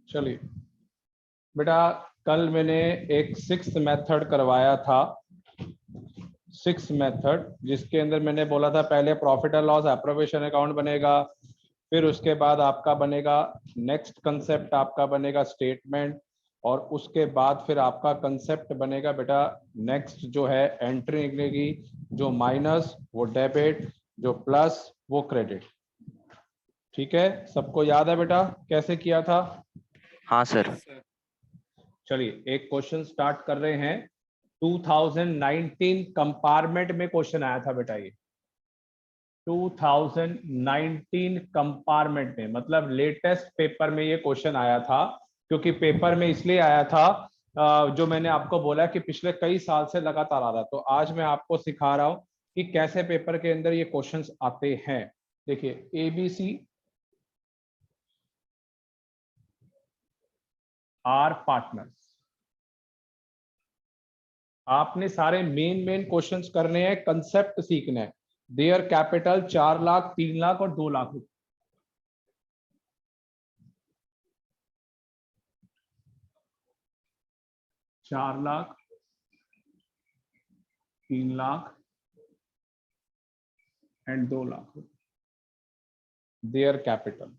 चलिए बेटा, कल मैंने एक सिक्स्थ मेथड करवाया था, सिक्स मेथड, जिसके अंदर मैंने बोला था पहले profit and loss appropriation account बनेगा, फिर उसके बाद आपका बनेगा नेक्स्ट कंसेप्ट, आपका बनेगा स्टेटमेंट, और उसके बाद फिर आपका कंसेप्ट बनेगा बेटा नेक्स्ट जो है एंट्री निकलेगी, जो माइनस वो डेबिट, जो प्लस वो क्रेडिट। ठीक है, सबको याद है बेटा कैसे किया था? हाँ सर। चलिए एक क्वेश्चन स्टार्ट कर रहे हैं। 2019 कंपार्टमेंट में क्वेश्चन आया था बेटा, ये 2019 कंपार्टमेंट में, मतलब लेटेस्ट पेपर में ये क्वेश्चन आया था। क्योंकि पेपर में इसलिए आया था, जो मैंने आपको बोला कि पिछले कई साल से लगातार आ रहा, तो आज मैं आपको सिखा रहा हूं कि कैसे पेपर के अंदर ये क्वेश्चंस आते हैं। देखिए एबीसी आर पार्टनर्स, आपने सारे मेन क्वेश्चंस करने हैं, कंसेप्ट सीखना है। देयर कैपिटल 4 लाख, 3 लाख और 2 lakh. 4 lakh, 3 lakh and 2 lakh their capital.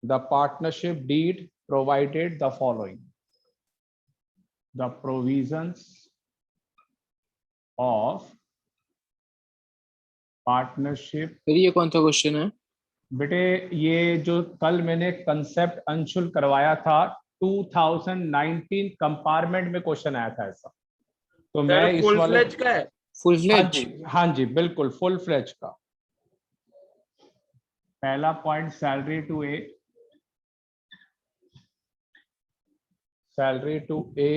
The partnership deed provided the following: the provisions of partnership। फिर ये कौन सा क्वेश्चन है बेटे ये जो कल मैंने कंसेप्ट अंशुल करवाया था, 2019 कंपार्टमेंट में क्वेश्चन आया था ऐसा, तो मैं इस फुल वाले फ्लेज का है। फुल हाँ फ्लेज? जी, हाँ जी बिल्कुल फुल फ्लेज का। पहला point salary to A, salary to A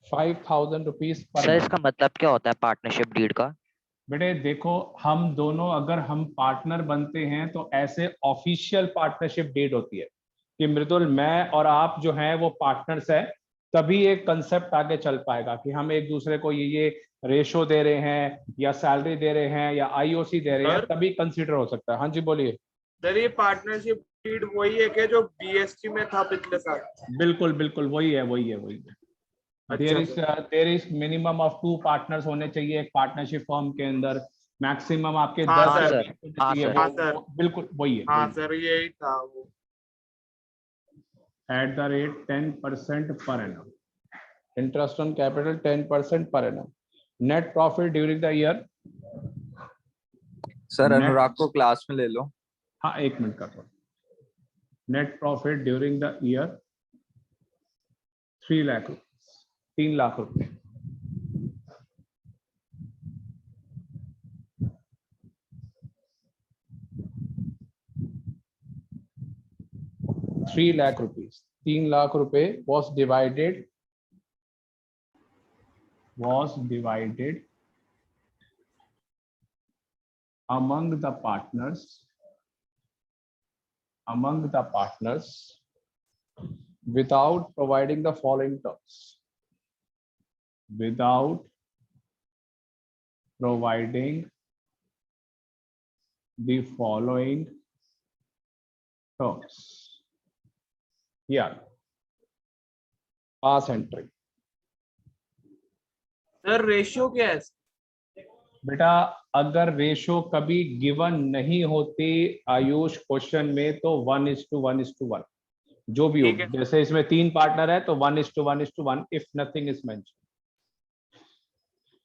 5,000 rupees पर सर इसका मतलब क्या होता है पार्टनरशिप डीड का? बेटे देखो, हम दोनों अगर हम पार्टनर बनते हैं तो ऐसे ऑफिशियल पार्टनरशिप डीड होती है कि मृदुल मैं और आप जो हैं वो पार्टनर्स हैं, तभी एक कंसेप्ट आगे चल पाएगा कि हम एक दूसरे को ये रेशो दे रहे हैं या सैलरी दे रहे हैं या आईओसी दे रहे हैं, तभी कंसीडर हो सकता है। हाँ जी बोलिए। सर ये पार्टनरशिप डीड वही है कि जो बीएसटी में था पिछले साल? बिल्कुल बिल्कुल वही है, वही है, वही है। There is minimum of 2 partners होने चाहिए एक पार्टनरशिप फर्म के अंदर, मैक्सिमम आपके 10 हाँ या सर, 20 होने चाहिए। हाँ सर, बिल्कुल वही है। हाँ सर यही था वो। At the rate 10% per annum, interest on capital 10% per annum. Net profit during the year. Sir Anurag को क्लास में ले लो। हाँ एक मिनट कर लो। Net profit during the year 3 lakh, 3 lakh रुपए। ₹3 लाख, 3 लाख रुपए was divided among the partners without providing the following terms, without providing the following terms। Yeah, pass entry। Sir ratio क्या है? बेटा अगर रेशो कभी गिवन नहीं होती आयुष क्वेश्चन में तो 1:1:1 जो भी हो, जैसे इसमें 3 पार्टनर है तो 1:1:1 इफ नथिंग इज मेंशन।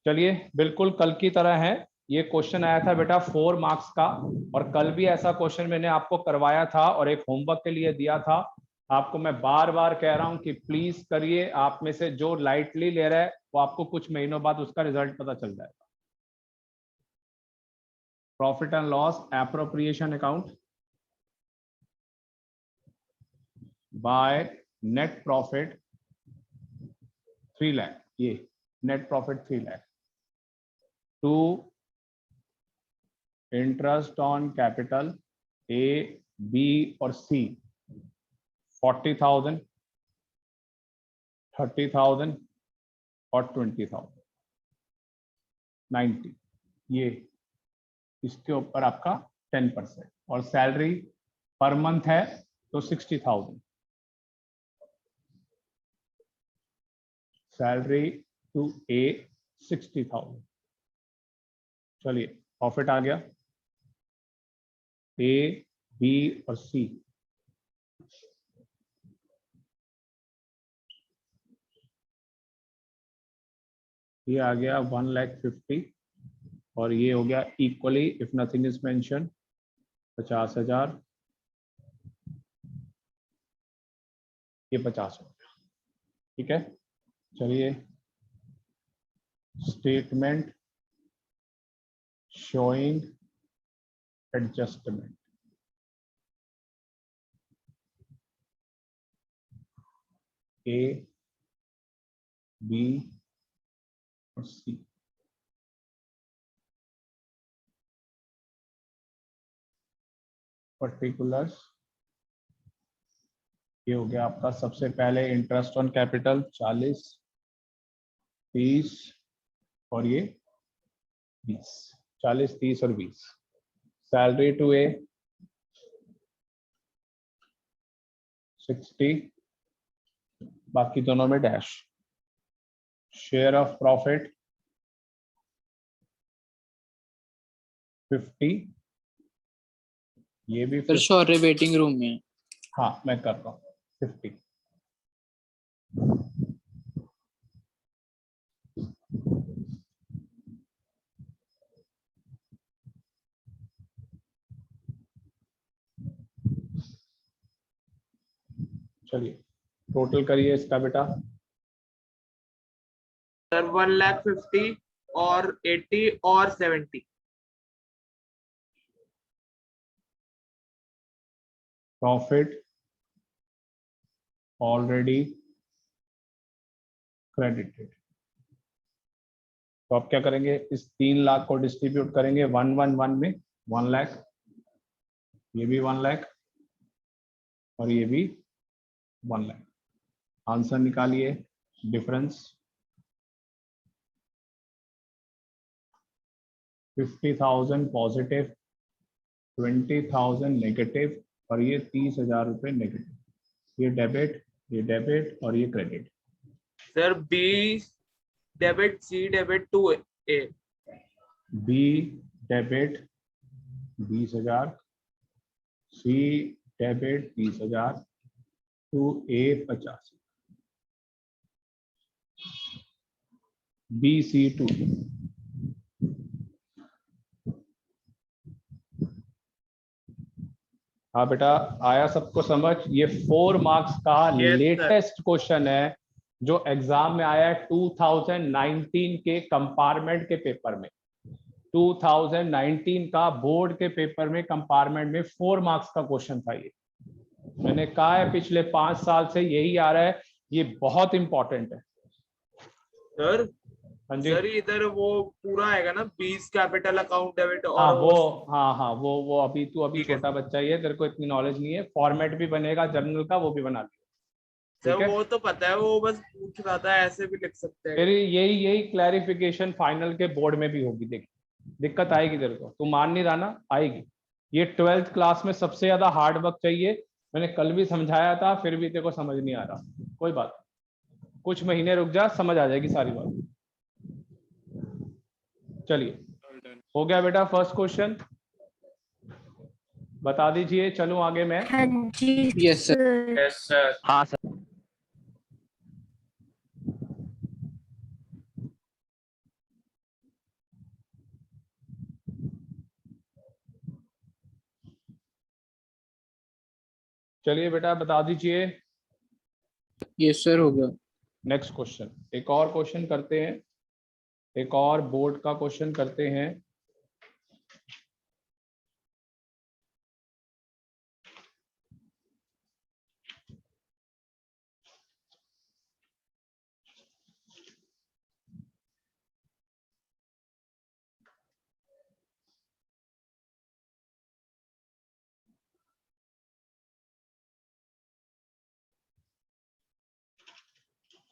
चलिए बिल्कुल कल की तरह है, ये क्वेश्चन आया था बेटा 4 मार्क्स का, और कल भी ऐसा क्वेश्चन मैंने आपको करवाया था और एक होमवर्क के लिए दिया था। आपको मैं बार बार कह रहा हूं कि प्लीज करिए, आप में से जो लाइटली ले रहा है वो आपको कुछ महीनों बाद उसका रिजल्ट पता चल जाएगा। Profit and loss appropriation account by net profit 3 lakh, ये net profit 3 lakh to interest on capital A, B और सी 40,000, 30,000 और 20,000, 90, ये इसके ऊपर आपका 10%, और सैलरी पर मंथ है तो 60,000। सैलरी टू ए 60,000। चलिए प्रॉफिट आ गया, ए बी और सी। ये आ गया 1,50,000 और ये हो गया equally if nothing is mention 50,000, ये 50 हो गया। ठीक है, चलिए statement showing adjustment. A B और सी। पर्टिकुलर्स, ये हो गया आपका सबसे पहले इंटरेस्ट ऑन कैपिटल 40, 30 और ये 20, 40, 30 और 20। सैलरी टू ए 60, बाकी दोनों में डैश। शेयर ऑफ प्रॉफिट 50, ये भी सर 50, शौर्य वेटिंग रूम में है। हाँ मैं कर रहा हूँ 50। चलिए टोटल करिए इसका बेटा। सर 1,50,000 और 80 और 70। Profit already credited. तो आप क्या करेंगे, इस 3 लाख को डिस्ट्रीब्यूट करेंगे 111 में, 1 लाख, ये भी 1 लाख और ये भी 1 लाख। आंसर निकालिए, डिफरेंस 50,000 पॉजिटिव, 20,000 नेगेटिव और ये 30,000 रुपये नेगेटिव। ये डेबिट और ये credit. Sir B debit, C debit to A. B debit 20,000, C debit 30,000 to A 50, B C to. हाँ बेटा, आया सबको समझ? ये 4 मार्क्स का Yes, लेटेस्ट क्वेश्चन है जो एग्जाम में आया है 2019 के कंपार्टमेंट के पेपर में। 2019 का बोर्ड के पेपर में कंपार्टमेंट में 4 मार्क्स का क्वेश्चन था ये। मैंने कहा है पिछले 5 साल से यही आ रहा है, ये बहुत इंपॉर्टेंट है। सर हाँ जी, सर इधर वो पूरा आएगा ना, 20 कैपिटल अकाउंट डेबिट हाँ और वो, हाँ वो अभी तू अभी ठीक है। छोटा बच्चा ही है, तेरे को इतनी नॉलेज नहीं है। फॉर्मेट भी बनेगा जर्नल का, वो भी बना लिया। सर ठीक है, वो तो पता है, वो बस पूछ रहा था, ऐसे भी लिख सकते हैं। तेरी यही क्लैरिफिकेशन फाइनल के बोर्ड में भी होगी। देख, दिक्कत आएगी तेरे को, तू मान नहीं रहा ना, आएगी। ये 12th क्लास में सबसे ज्यादा हार्ड वर्क चाहिए। मैंने कल भी समझाया था, फिर भी तेरे को समझ नहीं आ रहा। कोई बात, कुछ महीने रुक जा, समझ आ जाएगी सारी बात। चलिए, हो गया बेटा फर्स्ट क्वेश्चन, बता दीजिए। चलूं आगे मैं? हाँ जी yes sir. Sir. Yes sir. हाँ सर। चलिए बेटा बता दीजिए। यस सर हो गया। नेक्स्ट क्वेश्चन, एक और क्वेश्चन करते हैं, एक और बोर्ड का क्वेश्चन करते हैं।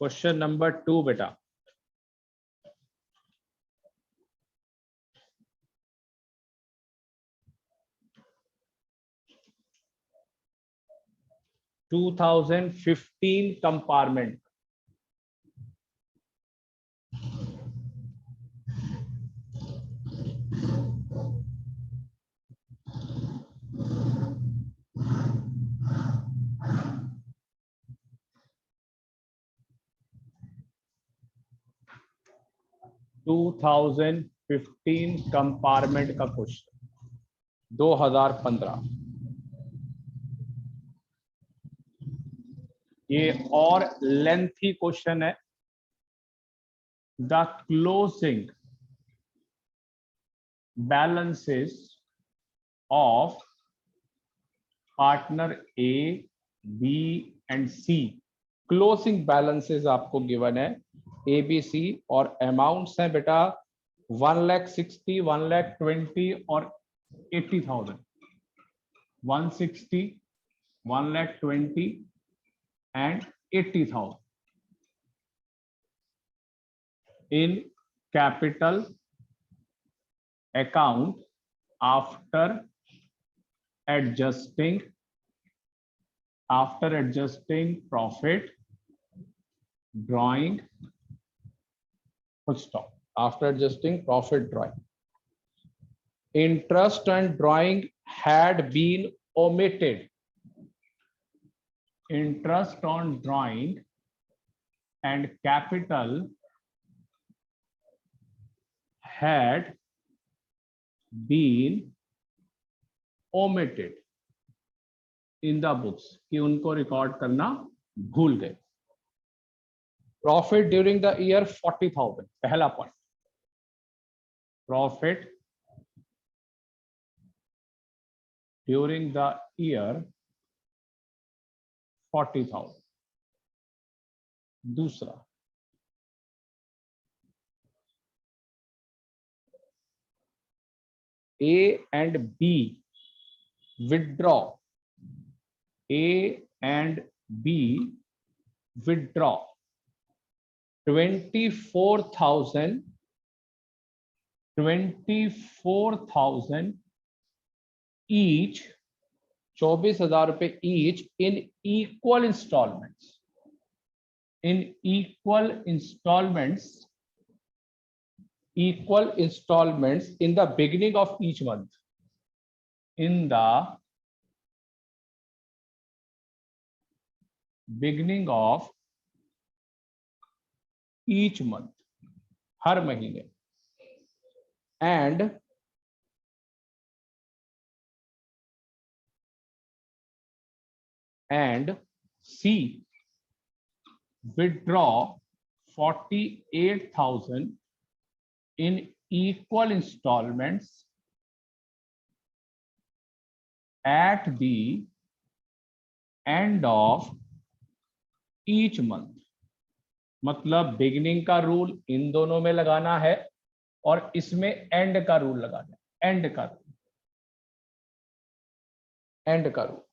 क्वेश्चन नंबर 2 बेटा, टू 2015 कंपार्टमेंट, 2015 कंपार्टमेंट का क्वेश्चन 2015। ये और लेंथी क्वेश्चन है। The closing balances of partner A, B and C। Closing balances आपको गिवन है A, B, C और अमाउंट्स हैं बेटा 1,60,000, 1,20,000 और 80,000। 160, 1,20,000 and 80,000 in capital account after adjusting profit drawing, full stop, after adjusting profit drawing. Interest and drawing had been omitted. Interest on drawing and capital had been omitted in the books, कि उनको record करना भूल गए। Profit during the year 40,000, पहला point. Profit during the year 40,000। दूसरा, A and B withdraw. A and B withdraw 24,000 each, 24,000 रुपए each in equal installments. In equal installments in the beginning of each month. In the beginning of each month, हर महीने, and C withdraw 48,000 in equal installments at the end of each month। मतलब beginning का rule in दोनों में लगाना है और इसमें and का रूल लगाना है। एंड का rule.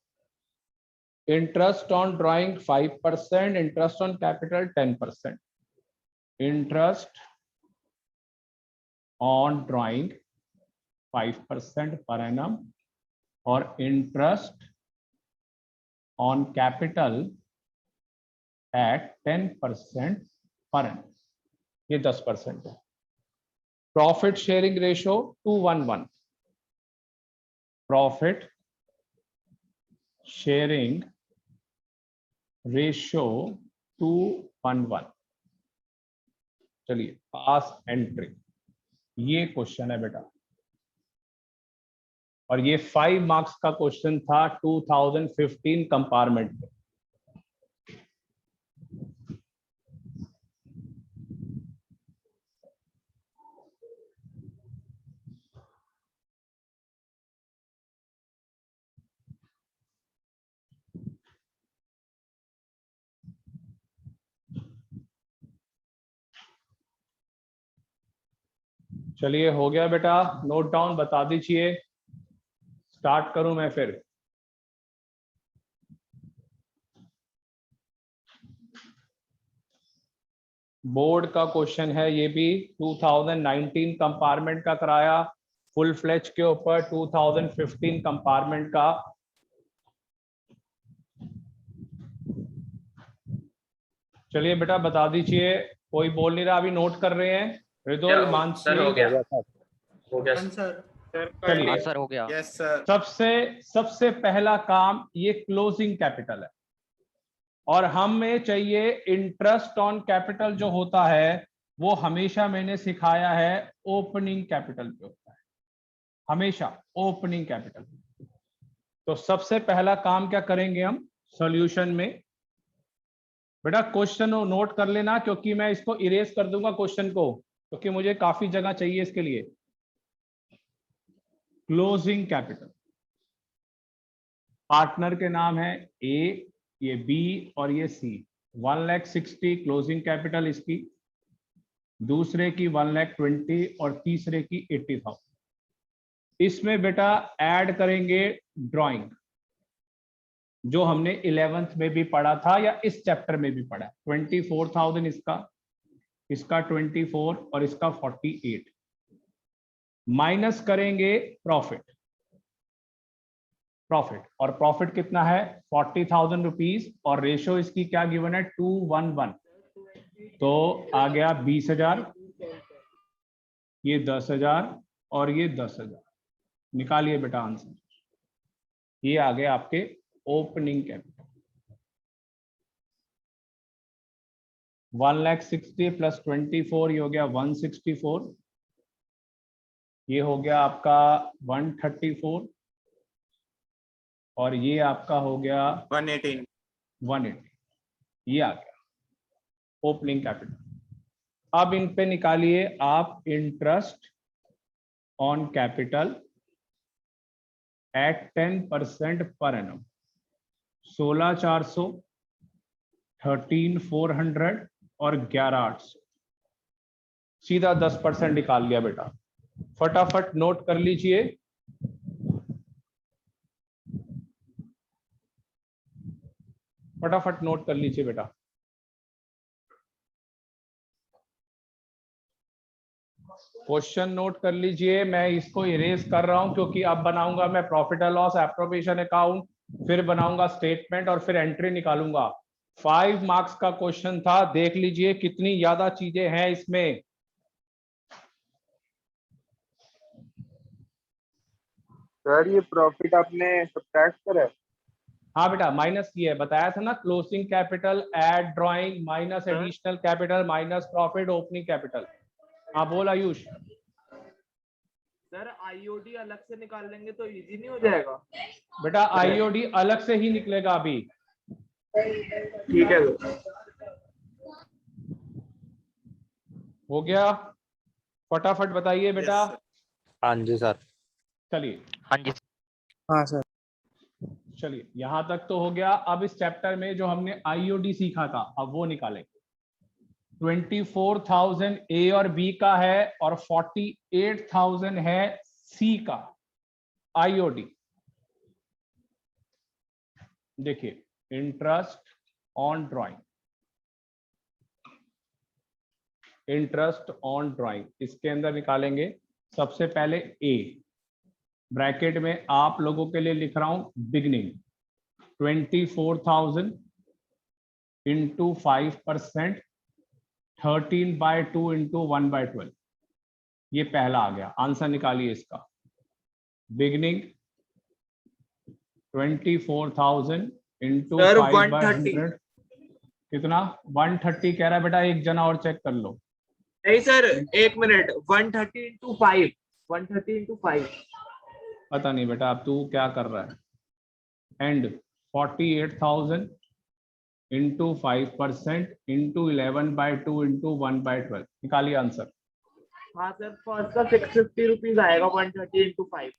Interest on drawing 5%, interest on capital 10%। Interest on drawing 5% per annum और interest on capital at 10% per annum, ये 10% है। Profit sharing ratio 2:1:1। Profit sharing ratio 2:1:1। चलिए, पास एंट्री, ये क्वेश्चन है बेटा और ये 5 मार्क्स का क्वेश्चन था 2015 कंपार्टमेंट में। चलिए, हो गया बेटा, नोट डाउन बता दीजिए। स्टार्ट करूं मैं फिर? बोर्ड का क्वेश्चन है ये भी, 2019 कंपार्टमेंट का कराया, फुल फ्लेज के ऊपर 2015 कंपार्टमेंट का। चलिए बेटा बता दीजिए, कोई बोल नहीं रहा, अभी नोट कर रहे हैं। रिदोल, मानसी, हो गया सर। चलिए सर हो गया। Yes sir. सबसे पहला काम ये क्लोजिंग कैपिटल है और हमें चाहिए इंटरेस्ट ऑन कैपिटल जो होता है वो हमेशा मैंने सिखाया है ओपनिंग कैपिटल पे होता है, हमेशा ओपनिंग कैपिटल। तो सबसे पहला काम क्या करेंगे हम सॉल्यूशन में, बेटा क्वेश्चन नोट कर लेना, क्योंकि मैं इसको इरेज कर दूंगा क्वेश्चन को, क्योंकि मुझे काफी जगह चाहिए इसके लिए। क्लोजिंग कैपिटल, पार्टनर के नाम है ए, ये बी और ये सी। 1,60,000 क्लोजिंग कैपिटल इसकी, दूसरे की 1,20,000 और तीसरे की 80,000। इसमें बेटा ऐड करेंगे ड्राइंग, जो हमने 11th में भी पढ़ा था या इस चैप्टर में भी पढ़ा। 24,000 इसका, इसका 24 और इसका 48। माइनस करेंगे प्रॉफिट, प्रॉफिट और प्रॉफिट कितना है 40,000 रुपीज, और रेशो इसकी क्या गिवन है 2:1:1। तो आ गया 20,000, ये 10,000 और ये 10,000। निकालिए बेटा आंसर, ये आ गए आपके ओपनिंग कैपिटल। 1,60,000 प्लस 24, ये हो गया 164, ये हो गया आपका 134 और ये आपका हो गया 180। ये आ गया ओपनिंग कैपिटल। अब इन पे निकालिए आप interest on capital eight 10% per annum. 16,400, 13,400 और 11,800, सीधा 10% निकाल लिया बेटा। फटाफट नोट कर लीजिए। फटाफट नोट कर लीजिए बेटा। क्वेश्चन नोट कर लीजिए, मैं इसको इरेज कर रहा हूं क्योंकि अब बनाऊंगा मैं profit and loss appropriation account, फिर बनाऊंगा स्टेटमेंट और फिर एंट्री निकालूंगा। 5 मार्क्स का क्वेश्चन था, देख लीजिए कितनी ज्यादा चीजें हैं इसमें। सर ये प्रॉफिट आपने सब्ट्रैक्ट करा है? हाँ बेटा माइनस किया है, बताया था ना, closing capital add drawing minus additional capital minus profit opening capital. हाँ बोल आयुष। सर आईओडी अलग से निकाल लेंगे तो इजी नहीं हो जाएगा? बेटा आईओडी अलग से ही निकलेगा अभी। ठीक है सर। हो गया, फटाफट बताइए बेटा। हाँ जी सर। चलिए हाँ जी। हाँ सर। चलिए यहां तक तो हो गया। अब इस चैप्टर में जो हमने आईओडी सीखा था अब वो निकालें। 24,000 ए और बी का है और 48,000 है सी का आईओडी। देखिए interest on drawing, interest on drawing इसके अंदर निकालेंगे। सबसे पहले ए, ब्रैकेट में आप लोगों के लिए लिख रहा हूं बिगनिंग, 24,000 इंटू 5%, 13/2 इंटू 1/12। ये पहला आ गया। आंसर निकालिए इसका। बिगनिंग 24,000 इंटू सर 5/100 कितना 130 कह रहा है बेटा, एक जना और चेक कर लो। नहीं सर एक मिनट, 130 इंटू 5, 130 इंटू 5। पता नहीं बेटा अब तू क्या कर रहा है। And 48,000 into 5% into 11/2 into 1/12। निकालिए आंसर। हाँ सर फर्स्ट का 650 रुपीज आएगा, 130 इंटू 5।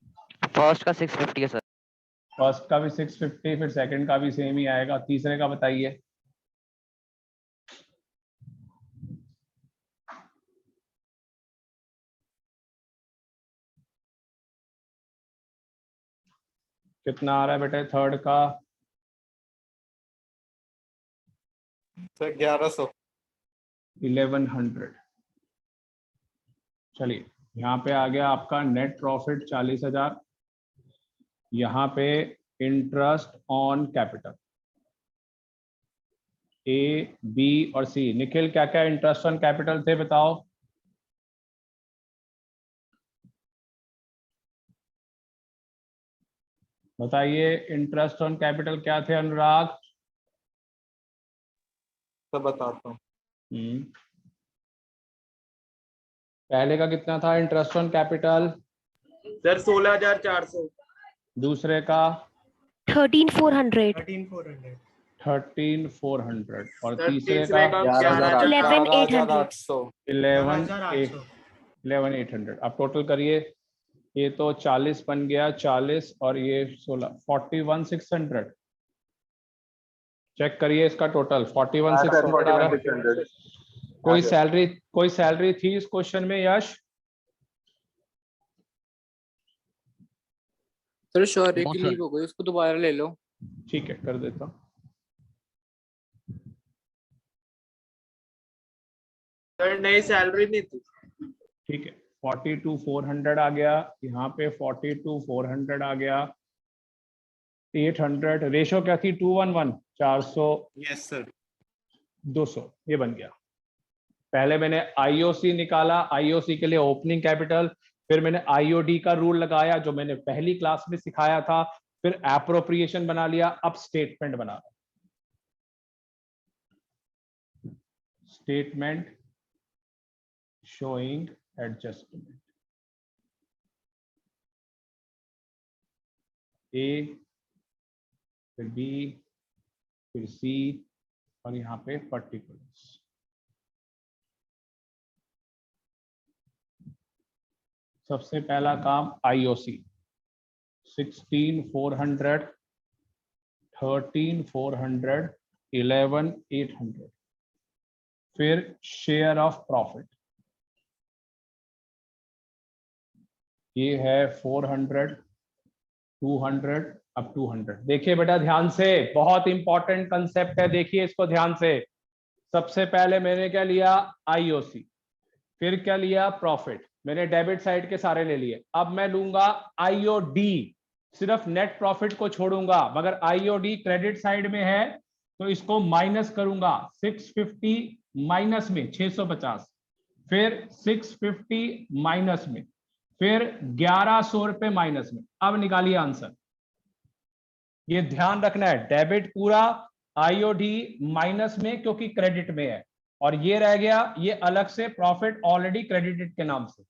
फर्स्ट का 650 है सर। फर्स्ट का भी 650, फिर सेकंड का भी सेम ही आएगा। तीसरे का बताइए। कितना आ रहा है बेटे थर्ड का? सर 1100। 1100। चलिए यहाँ पे आ गया आपका नेट प्रॉफिट 40,000। यहाँ पे interest on capital A B और सी। निखिल क्या क्या इंटरेस्ट ऑन कैपिटल थे बताओ। बताइए इंटरेस्ट ऑन कैपिटल क्या थे अनुराग? सर बताता हूँ। पहले का कितना था इंटरेस्ट ऑन कैपिटल? सर 16,400। दूसरे का 13,400, 13,400 और सर तीसरे तीसरे का का 11,800। 11,800। 11,800। अब टोटल करिए, ये तो 40 बन गया, 40 और ये 16, 41,600। चेक करिए इसका टोटल 41,600 आ रहा है। कोई सैलरी थी इस क्वेश्चन में यश? सर शौर्य No, की sir. लीव हो गई, उसको दोबारा ले लो। ठीक है, कर देता हूँ। सर नई सैलरी नहीं थी। ठीक है, 42,400 आ गया, यहाँ पे 42,400 आ गया, 800 रेशो क्या थी? 211, 400, यस सर। 200, ये बन गया। पहले मैंने आईओसी निकाला, आईओसी के लिए ओपनिंग कैपिटल, फिर मैंने आईओडी का रूल लगाया जो मैंने पहली क्लास में सिखाया था, फिर एप्रोप्रिएशन बना लिया, अब स्टेटमेंट बना रहा। स्टेटमेंट शोइंग एडजस्टमेंट, ए, फिर बी, फिर सी और यहाँ पे पर्टिकुलर्स। सबसे पहला काम आईओसी 16,400, 13,400, 11,800, फिर शेयर ऑफ प्रॉफिट ये है 400, 200, अब 200। देखिए बेटा ध्यान से, बहुत इंपॉर्टेंट कंसेप्ट है, देखिए इसको ध्यान से। सबसे पहले मैंने क्या लिया? आईओसी, फिर क्या लिया? प्रॉफिट। मैंने डेबिट साइड के सारे ले लिए। अब मैं लूंगा आईओडी, सिर्फ नेट प्रॉफिट को छोड़ूंगा, मगर आईओडी क्रेडिट साइड में है तो इसको माइनस करूंगा। 650 माइनस में 650, फिर 650 माइनस में, फिर 1100 रुपए माइनस में। अब निकालिए आंसर। ये ध्यान रखना है, डेबिट पूरा, आईओडी माइनस में क्योंकि क्रेडिट में है, और ये रह गया ये अलग से प्रॉफिट ऑलरेडी क्रेडिटेड के नाम से।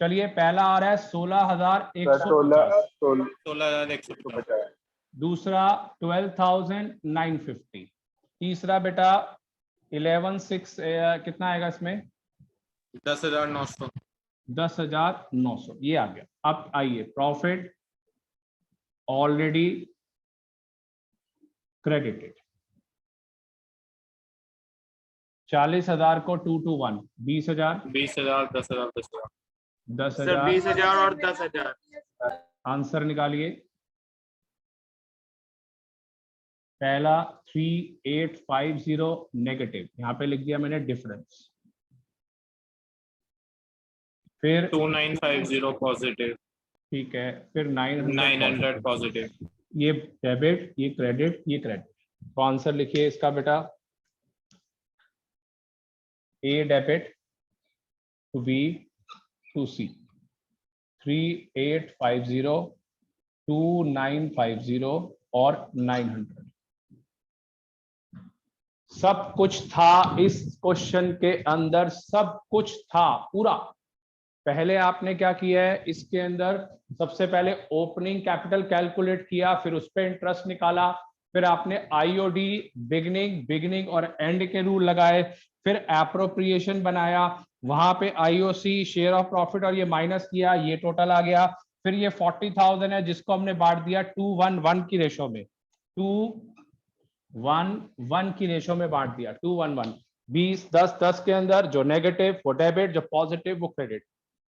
चलिए पहला आ रहा है 16,150, 16,150। दूसरा 12,950, तीसरा बेटा 11,600 कितना आएगा इसमें? 10,900। 10,900 ये आ गया। अब आइए प्रॉफिट ऑलरेडी क्रेडिटेड, 40,000 को 2 to 1, 20,000, 20,000, 10,000, 10,000। 10,000। सर 20,000 और 10,000। आंसर निकालिए। पहला 3,850 नेगेटिव, यहां पे लिख दिया मैंने डिफरेंस, फिर 2,950 पॉजिटिव। ठीक है, फिर 900 पॉजिटिव। ये डेबिट, ये क्रेडिट, ये क्रेडिट। तो आंसर लिखिए इसका बेटा, ए डेबिट टू बी टू सी, 3,850, 2,950 और 900। सब कुछ था इस क्वेश्चन के अंदर, सब कुछ था पूरा। पहले आपने क्या किया है इसके अंदर? सबसे पहले ओपनिंग कैपिटल कैलकुलेट किया, फिर उस पर इंटरेस्ट निकाला, फिर आपने आईओडी बिगिनिंग और एंड के रूल लगाए, फिर एप्रोप्रिएशन बनाया, वहां पे आईओसी शेयर ऑफ प्रॉफिट और ये माइनस किया, ये टोटल आ गया। फिर ये 40,000 है जिसको हमने बांट दिया 2:1 की रेशो में, 2:1 की रेशो में बांट दिया, 2:1, 20, 10, 10 के अंदर जो नेगेटिव वो डेबिट, जो पॉजिटिव वो क्रेडिट।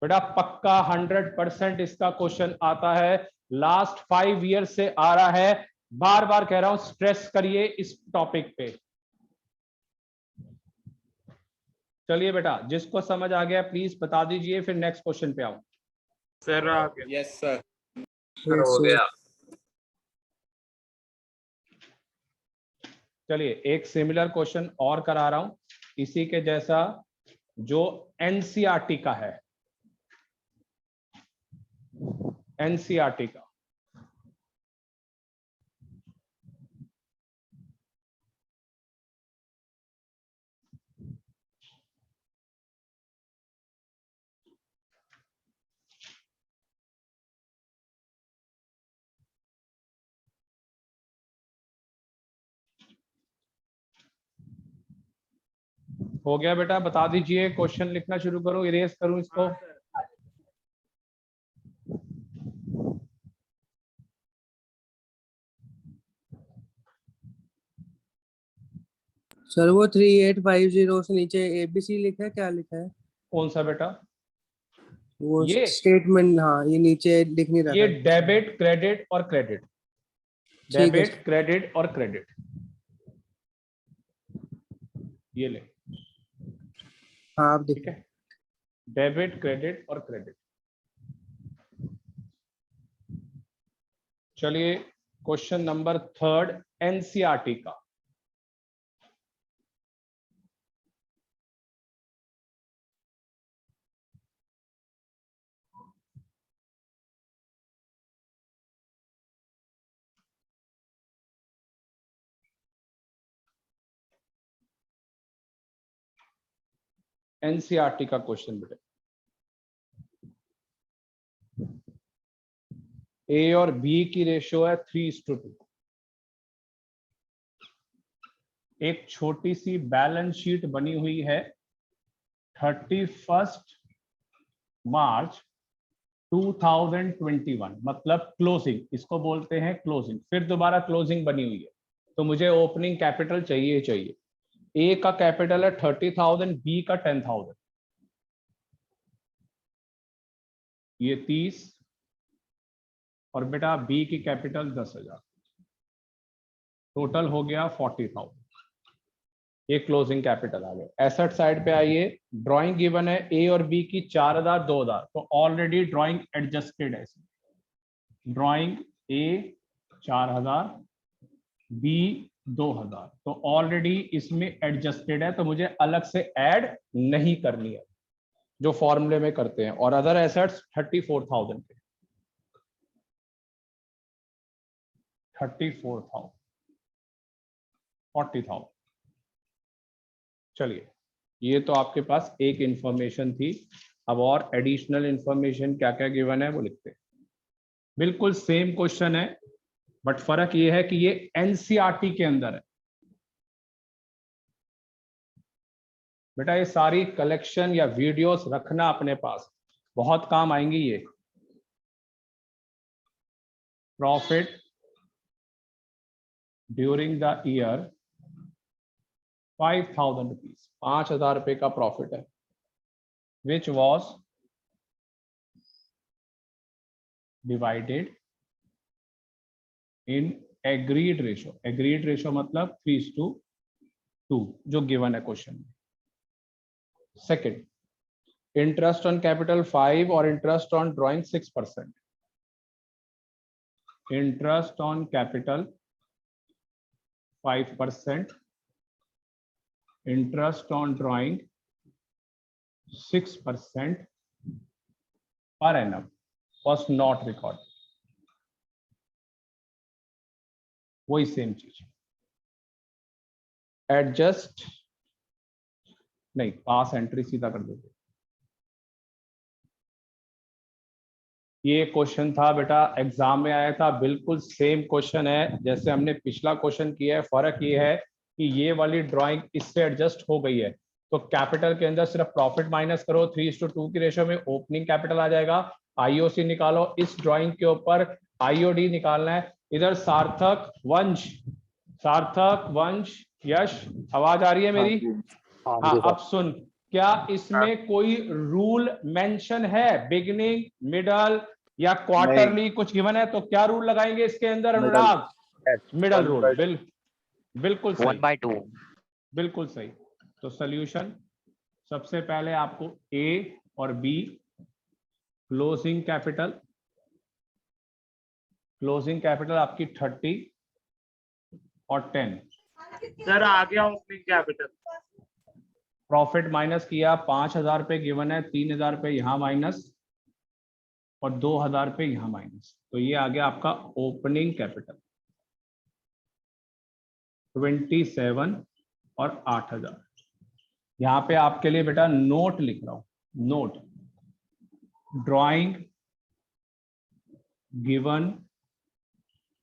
बेटा पक्का 100% इसका क्वेश्चन आता है, लास्ट 5 ईयर से आ रहा है। बार बार कह रहा हूं स्ट्रेस करिए इस टॉपिक पे। चलिए बेटा जिसको समझ आ गया प्लीज बता दीजिए, फिर नेक्स्ट क्वेश्चन पे आओ। सर आ गया। Yes sir. हो गया। चलिए एक सिमिलर क्वेश्चन और करा रहा हूं इसी के जैसा, जो एनसीईआरटी का है, एनसीईआरटी का। हो गया बेटा, बता दीजिए, क्वेश्चन लिखना शुरू करो, इरेज करूं इसको। सर वो 3850 से नीचे ABC लिखा है, क्या लिखा है? कौन सा बेटा? वो ये स्टेटमेंट, हाँ ये नीचे लिख नहीं रहा ये था। डेबिट क्रेडिट और क्रेडिट, ठीक है डेबिट क्रेडिट और क्रेडिट, ये ले, हाँ आप ठीक देखिए। है, डेबिट क्रेडिट और क्रेडिट। चलिए क्वेश्चन नंबर 3 एनसीईआरटी का। एनसीईआरटी का क्वेश्चन बेटे, ए और बी की रेशियो है 3:2। एक छोटी सी बैलेंस शीट बनी हुई है 31 मार्च 2021, मतलब क्लोजिंग, इसको बोलते हैं क्लोजिंग। फिर दोबारा क्लोजिंग बनी हुई है, तो मुझे ओपनिंग कैपिटल चाहिए ही चाहिए। ए का कैपिटल है 30,000, बी का 10,000, ये 30, और बेटा बी की कैपिटल 10,000, टोटल हो गया 40,000। ये क्लोजिंग कैपिटल आ गया। एसेट साइड पे आइए, ड्राइंग गिवन है ए और बी की 4,000 2,000, तो ऑलरेडी ड्राइंग एडजस्टेड है। ड्राइंग ए 4,000, बी 2,000, तो ऑलरेडी इसमें एडजस्टेड है, तो मुझे अलग से ऐड नहीं करनी है, जो फॉर्मूले में करते हैं। और अदर एसेट्स 34,000 के, 34,000, 40,000। चलिए, ये तो आपके पास एक इंफॉर्मेशन थी। अब और एडिशनल इंफॉर्मेशन क्या क्या गिवन है वो लिखते हैं। बिल्कुल सेम क्वेश्चन है, बट फर्क ये है कि ये एनसीईआरटी के अंदर है। बेटा ये सारी कलेक्शन या वीडियोस रखना अपने पास, बहुत काम आएंगी ये। Profit during the year 5,000 rupees, 5,000 रुपए का प्रॉफिट है, which was divided in agreed ratio. Agreed ratio मतलब 3:2, जो गिवन है क्वेश्चन में। सेकेंड, इंटरेस्ट ऑन कैपिटल 5 और interest on drawing 6%। Interest on capital 5%, interest on drawing 6% per annum was not recorded। वही same चीज, एडजस्ट नहीं, पास entry सीधा कर देते। ये क्वेश्चन था बेटा, एग्जाम में आया था, बिल्कुल सेम क्वेश्चन है जैसे हमने पिछला क्वेश्चन किया है। फर्क ये है कि ये वाली ड्राइंग इससे एडजस्ट हो गई है, तो कैपिटल के अंदर सिर्फ प्रॉफिट माइनस करो, 3:2 की रेशियो में ओपनिंग कैपिटल आ जाएगा। आईओसी निकालो, इस ड्राइंग के ऊपर आईओडी निकालना है। इधर सार्थक वंश, सार्थक वंश यश, आवाज आ रही है मेरी? हाँ, अब सुन, क्या इसमें कोई रूल मेंशन है? बिगिनिंग, मिडल या क्वार्टरली कुछ गिवन है तो क्या रूल लगाएंगे इसके अंदर अनुराग? Middle rule. बिल्कुल सही, 1/2। बिल्कुल सही। तो सॉल्यूशन, सबसे पहले आपको ए और be closing capital, closing capital आपकी 30 और 10। सर आ गया ओपनिंग कैपिटल। प्रॉफिट माइनस किया, 5,000 रुपए गिवन है, 3,000 रुपए यहां माइनस और 2,000 रुपए यहां माइनस, तो ये आ गया आपका ओपनिंग कैपिटल 27 और 8,000। यहां पे आपके लिए बेटा नोट लिख रहा हूं, note, drawing given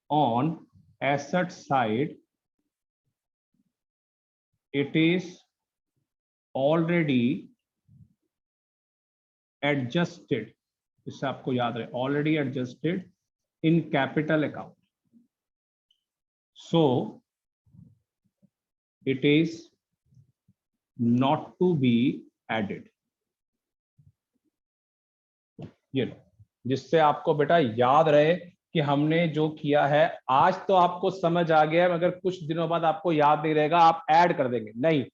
on asset side, it is already adjusted, इससे आपको याद रहे, already adjusted in capital account, so it is not to be added. ये लो, जिससे आपको बेटा याद रहे कि हमने जो किया है, आज तो आपको समझ आ गया है, मगर कुछ दिनों बाद आपको याद नहीं रहेगा, आप ऐड कर देंगे। नहीं,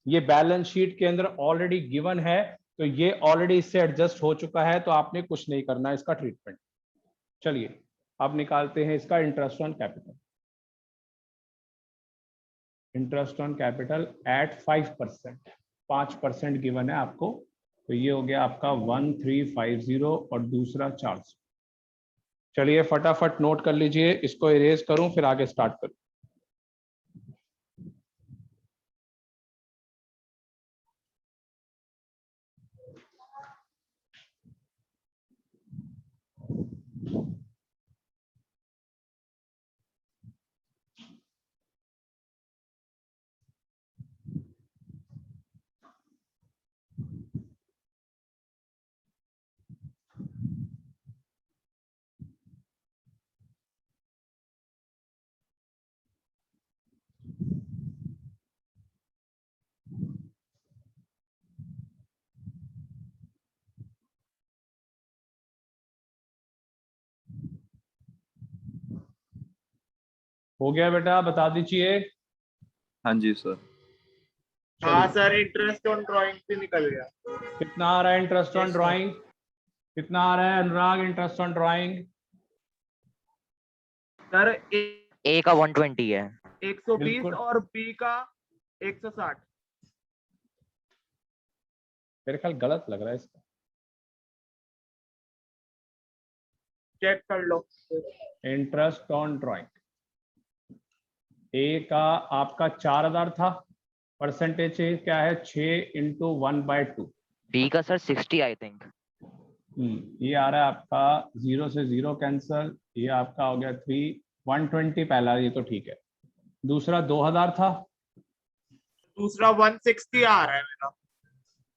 ये बैलेंस शीट के अंदर ऑलरेडी गिवन है, तो ये ऑलरेडी इससे एडजस्ट हो चुका है, तो आपने कुछ नहीं करना है इसका ट्रीटमेंट। चलिए अब निकालते हैं इसका interest on capital. Interest on capital eight 5%, 5% given है आपको, तो ये हो गया आपका 1350 और दूसरा 400। चलिए फटाफट नोट कर लीजिए, इसको इरेज करूं फिर आगे स्टार्ट करूं। हो गया बेटा, बता दीजिए। हाँ जी सर। हाँ सर, इंटरेस्ट ऑन ड्राइंग भी निकल गया। कितना आ रहा है इंटरेस्ट ऑन ड्राइंग? कितना आ रहा है अनुराग इंटरेस्ट ऑन ड्राइंग? सर ए का 120 है। 120 बिल्कुल। और बी का 160। मेरे ख्याल गलत लग रहा है इसका, चेक कर लो। इंटरेस्ट ऑन ड्राइंग ए का आपका 4000 था, परसेंटेज क्या है 6 × 1/2। बी का सर 60 आई थिंक। ये आ रहा है आपका 0 से 0 कैंसल, ये आपका हो गया 3, 120 पहला, ये तो ठीक है। दूसरा 2000 था, दूसरा 160 आ रहा है मेरा।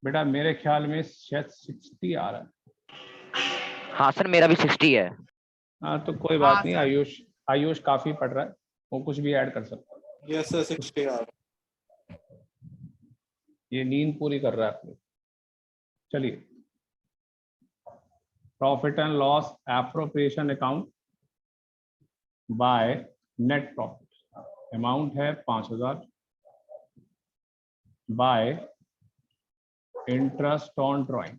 बेटा मेरे ख्याल में शायद 60 आ रहा है। हाँ सर मेरा भी 60 है। हाँ तो कोई बात हाँ, नहीं, सर। आयुष काफी पढ़ रहा है, वो कुछ भी ऐड कर सकता है। यस सर 60 आ ये नींद पूरी कर रहा है अपनी। चलिए, profit and loss appropriation account by net profit, amount है 5000 बाय इंटरेस्ट ऑन ड्राइंग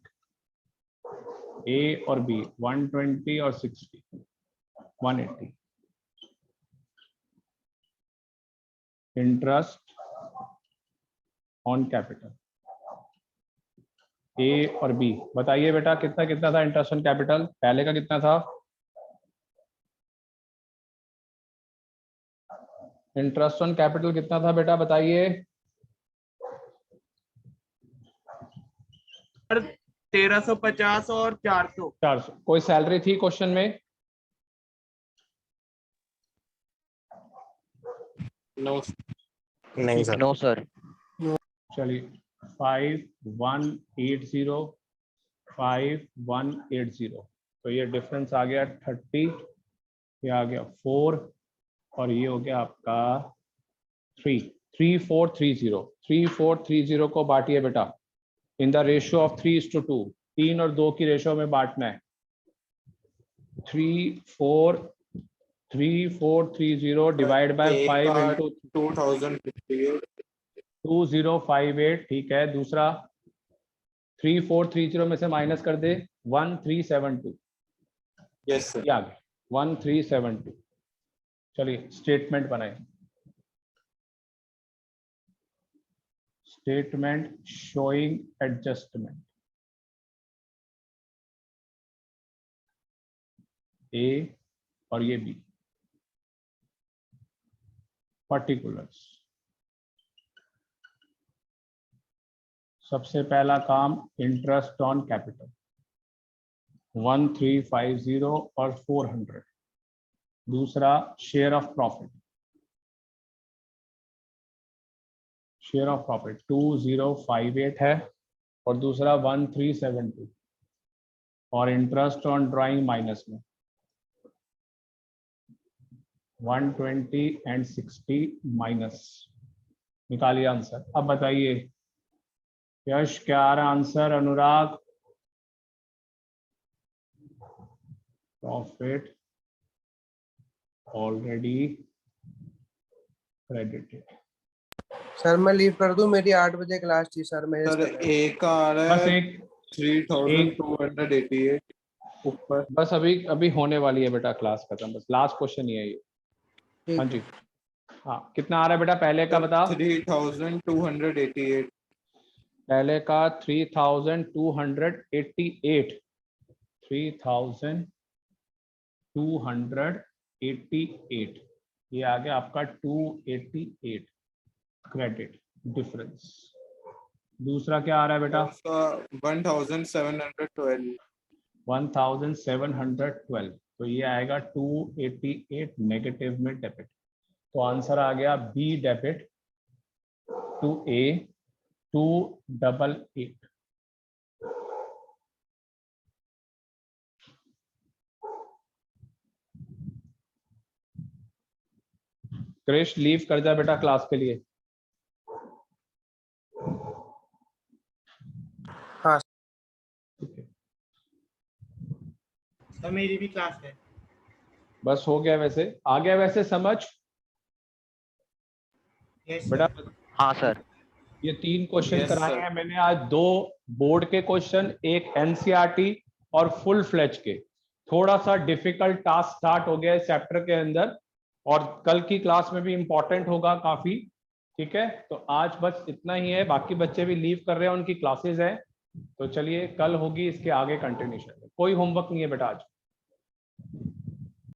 ए और बी 120 और 60, 180। इंटरेस्ट ऑन कैपिटल ए और बी, बताइए बेटा कितना कितना था इंटरेस्ट ऑन कैपिटल? पहले का कितना था? इंटरेस्ट ऑन कैपिटल कितना था बेटा, बताइए। 1350 और 400। 400। कोई सैलरी थी क्वेश्चन में? नो नहीं सर। No sir. चलिए 5180, 5180, तो ये डिफरेंस आ गया 30, ये आ गया 4 और ये हो गया आपका 3, 3430। 3430 को बांटिए बेटा इन द रेशियो ऑफ 3:2, 3 और 2 की रेशियो में बांटना है। 3430 डिवाइड बाय 5 × 2058 2058, ठीक है। दूसरा 3430 में से माइनस कर दे 1372, यस सर। ये आ गया 1372। चलिए स्टेटमेंट बनाए। स्टेटमेंट शोइंग एडजस्टमेंट ए और ये बी। पर्टिकुलर्स, सबसे पहला काम इंटरेस्ट ऑन कैपिटल 1350 और 400। दूसरा share of profit, share of profit 2058 है और दूसरा 1372 और इंटरेस्ट ऑन ड्राइंग माइनस में 120 एंड 60 माइनस। निकालिए आंसर। अब बताइए यश क्या आ रहा आंसर? अनुराग प्रॉफिट ऑलरेडी क्रेडिटेड। सर मैं लीव कर दूं, मेरी 8 बजे क्लास थी सर। मैं सर ए का आ रहा बस है एक 3288 ऊपर। बस अभी होने वाली है बेटा क्लास खत्म, बस लास्ट क्वेश्चन ही है ये। ठीक हाँ जी हाँ, कितना आ रहा है बेटा पहले का बता? 3288। पहले का 3288 3288 ये आ गया आपका 288 क्रेडिट डिफरेंस। दूसरा क्या आ रहा है बेटा? 1712। 1712 तो ये आएगा 288 नेगेटिव में डेबिट। तो आंसर आ गया B debit to A 288। Krish leave कर जा बेटा क्लास के लिए। हाँ सर मेरी भी क्लास है। बस हो गया वैसे, आ गया वैसे समझ यस बेटा? हाँ सर। ये 3 क्वेश्चन Yes, कराए sir. हैं मैंने आज, 2 बोर्ड के क्वेश्चन, एक एनसीईआरटी और फुल फ्लेज के। थोड़ा सा डिफिकल्ट टास्क स्टार्ट हो गया है चैप्टर के अंदर और कल की क्लास में भी इंपॉर्टेंट होगा काफी। ठीक है, तो आज बस इतना ही है, बाकी बच्चे भी लीव कर रहे हैं, उनकी क्लासेस हैं। तो चलिए कल होगी इसके आगे कंटिन्यूशन। कोई होमवर्क नहीं है बेटा आज।